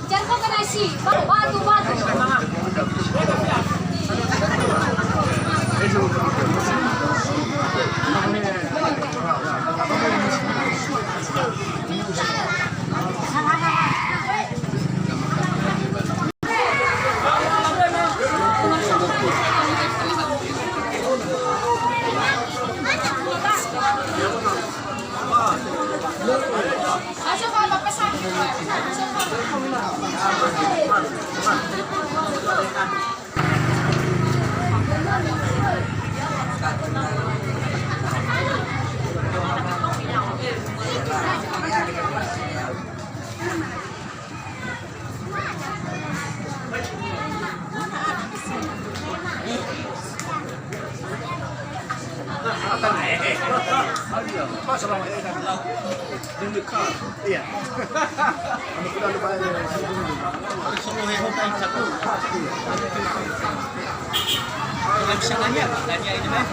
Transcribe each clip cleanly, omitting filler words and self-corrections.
Jangan kau kena isi, batu. Iya. Bisa nanya Pak, nanya ini mah.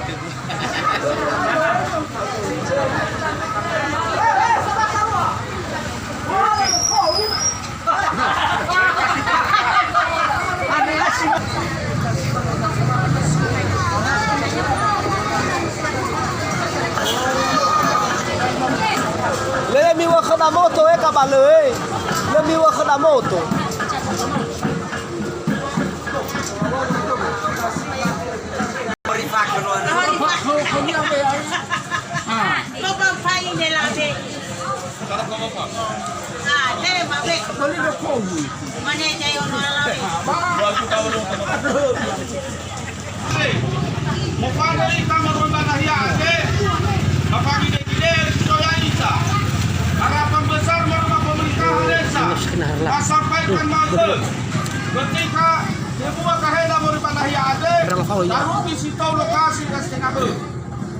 Lên mi wa khana moto ka ba le. Lên mi wa khana moto. Mufano ita merubah ya ade. Bapak ide soalita. Harapan besar merubah pemerintahan desa. Sampaikan maksud. Ketika sebuah kahena merubah ya ade. Taruh di situ lokasi dan setengah ber.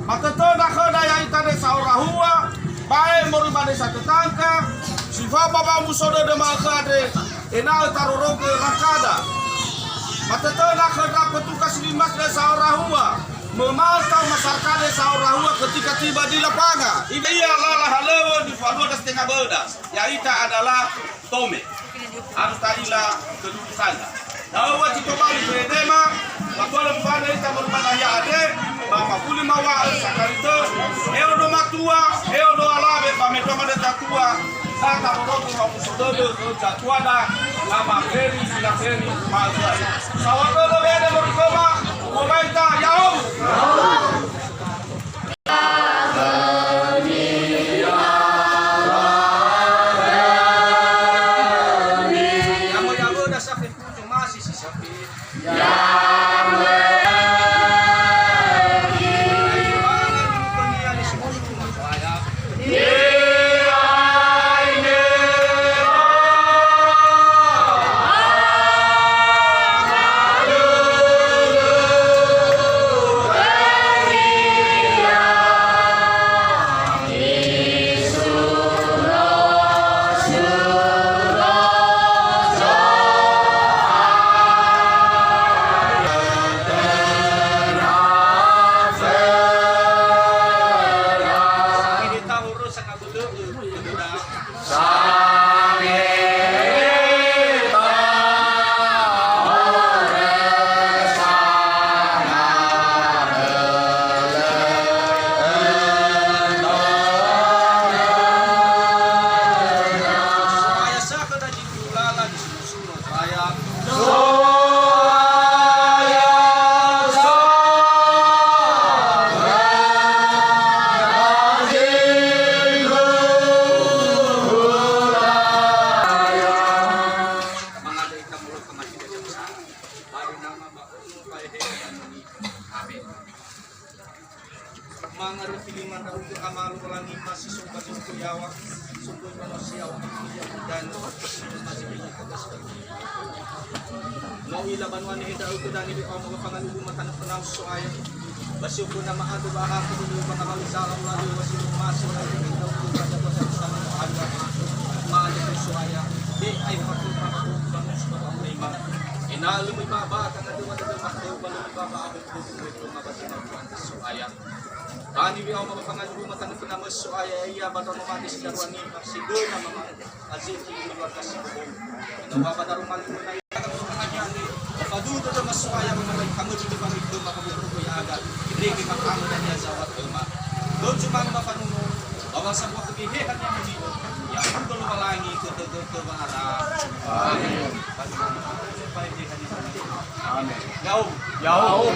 Maka tidak kena yang ita desa Orahua. Baik merubah desa tetangga. Sifat bapak musoda demal kade. Enal taruh ke rakada. Maka tidak kena petugas limas desa Orahua memantau masyarakat desa Orahua ketika tiba di lapangan. Ia adalah halewa di Falua dan setengah bedas. Yang ita adalah Tome. Harus tadilah kedudukannya. Tahu wajib kembali berdema. Matualah pada ita merubah ya ade. Bapak pulih mawa sakarito. Eodo matua, eodo alabe pamedo madeta tua. Tata morogo kamu sododo jatuada. Nama Feri sudah Feri mazai. Sawadolo beda berkoma. Komentar yau. Mangaru piliman untuk amal ulangi masih sumpah sumpah yawa sumpah manusia dan masih banyak tugas mau ilaban wanita itu dan ibu kamu pangan ibu matan penau soaya Basyo ko na maado ba ako dito mga kalisakang lalo wasin mo maso na dito ko pada ko sa sana mo aga. Maado ko suaya. Di ay patupa ko bangus ko ang lima. Inalo mo baba ka na duwa na makto balo baba ako dito mabasin ko ang suaya. Kani bi ako mapangan ko matan ko na mo suaya iya ba to matis darwan ni siguro na mga azit ni lugar kasi ko. Ano ba darong mal ko na padudo na masuaya mo naman kamu dito pa ito makaburo ko agad hindi makamo na niya sa watma doon sumang mapanuno bawang sa buwan bihehan niya dito yang mundo lumalangi ko to mara amen amen yao